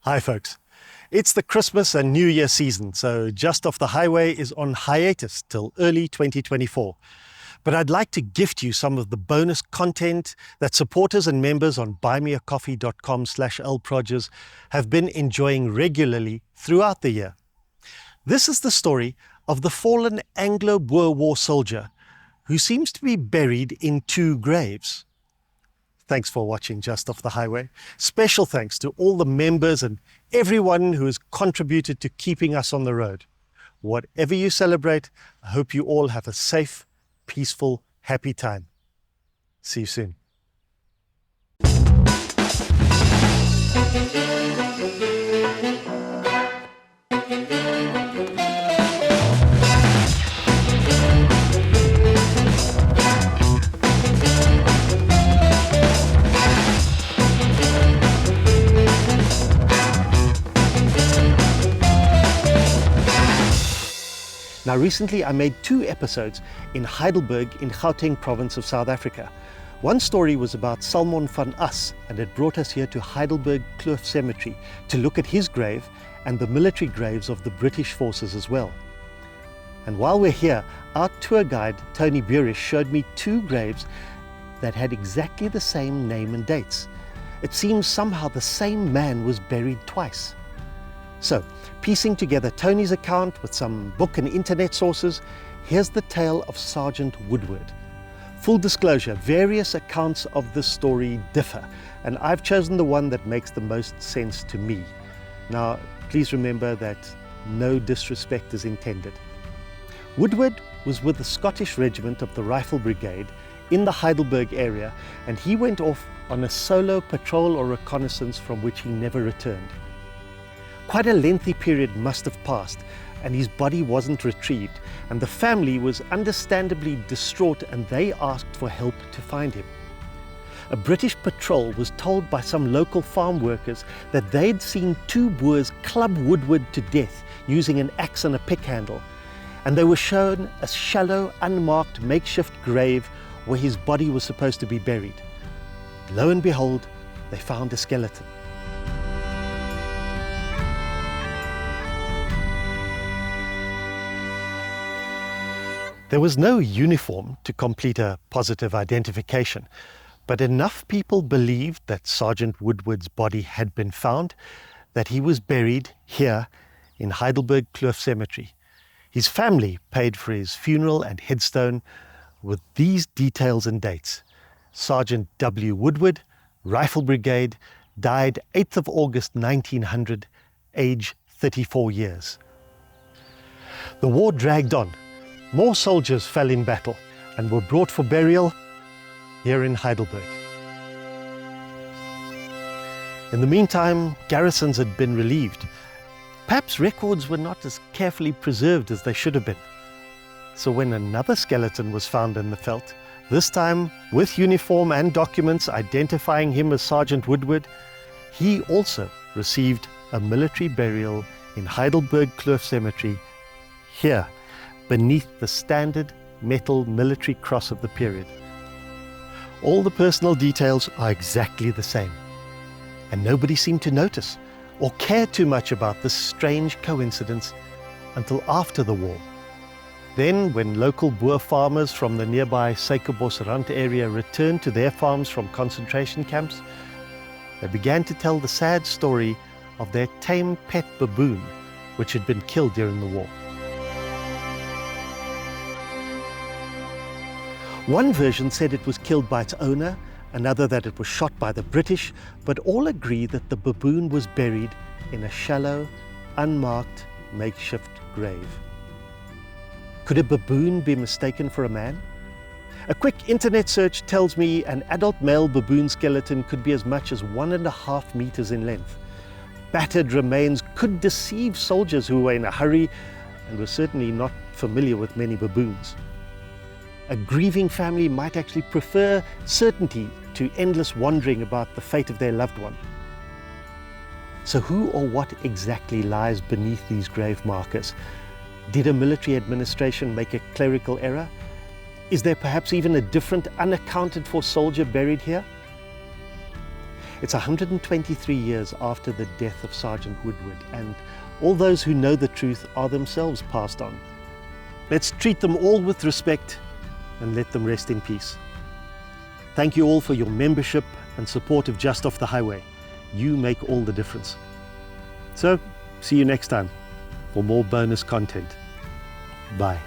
Hi folks, it's the Christmas and New Year season, so Just Off the Highway is on hiatus till early 2024. But I'd like to gift you some of the bonus content that supporters and members on buymeacoffee.com/lprodgers have been enjoying regularly throughout the year. This is the story of the fallen Anglo-Boer War soldier who seems to be buried in two graves. Thanks for watching Just Off the Highway. Special thanks to all the members and everyone who has contributed to keeping us on the road. Whatever you celebrate, I hope you all have a safe, peaceful, happy time. See you soon. Now recently I made 2 episodes in Heidelberg in Gauteng province of South Africa. One story was about Salmon van As, and it brought us here to Heidelberg Kloof Cemetery to look at his grave and the military graves of the British forces as well. And while we're here, our tour guide Tony Burish showed me 2 graves that had exactly the same name and dates. It seems somehow the same man was buried twice. So, piecing together Tony's account with some book and internet sources, here's the tale of Sgt Woodward. Full disclosure, various accounts of this story differ, and I've chosen the one that makes the most sense to me. Now, please remember that no disrespect is intended. Woodward was with the Scottish Regiment of the Rifle Brigade in the Heidelberg area, and he went off on a solo patrol or reconnaissance from which he never returned. Quite a lengthy period must have passed, and his body wasn't retrieved, and the family was understandably distraught, and they asked for help to find him. A British patrol was told by some local farm workers that they'd seen 2 Boers club Woodward to death using an axe and a pick handle, and they were shown a shallow, unmarked makeshift grave where his body was supposed to be buried. Lo and behold, they found a skeleton. There was no uniform to complete a positive identification, but enough people believed that Sgt Woodward's body had been found that he was buried here in Heidelberg Kloof Cemetery. His family paid for his funeral and headstone with these details and dates. Sgt W. Woodward, Rifle Brigade, died 8th of August 1900, age 34 years. The war dragged on. More soldiers fell in battle and were brought for burial here in Heidelberg. In the meantime, garrisons had been relieved. Perhaps records were not as carefully preserved as they should have been. So when another skeleton was found in the veld, this time with uniform and documents identifying him as Sgt Woodward, he also received a military burial in Heidelberg Kloof Cemetery here, beneath the standard metal military cross of the period. All the personal details are exactly the same, and nobody seemed to notice or care too much about this strange coincidence until after the war. Then, when local Boer farmers from the nearby Suikerbosrand area returned to their farms from concentration camps, they began to tell the sad story of their tame pet baboon, which had been killed during the war. One version said it was killed by its owner, another that it was shot by the British, but all agree that the baboon was buried in a shallow, unmarked, makeshift grave. Could a baboon be mistaken for a man? A quick internet search tells me an adult male baboon skeleton could be as much as 1.5 meters in length. Battered remains could deceive soldiers who were in a hurry and were certainly not familiar with many baboons. A grieving family might actually prefer certainty to endless wondering about the fate of their loved one. So who or what exactly lies beneath these grave markers? Did a military administration make a clerical error? Is there perhaps even a different, unaccounted for soldier buried here? It's 123 years after the death of Sgt Woodward, and all those who know the truth are themselves passed on. Let's treat them all with respect and let them rest in peace. Thank you all for your membership and support of Just Off the Highway. You make all the difference. So, see you next time for more bonus content. Bye.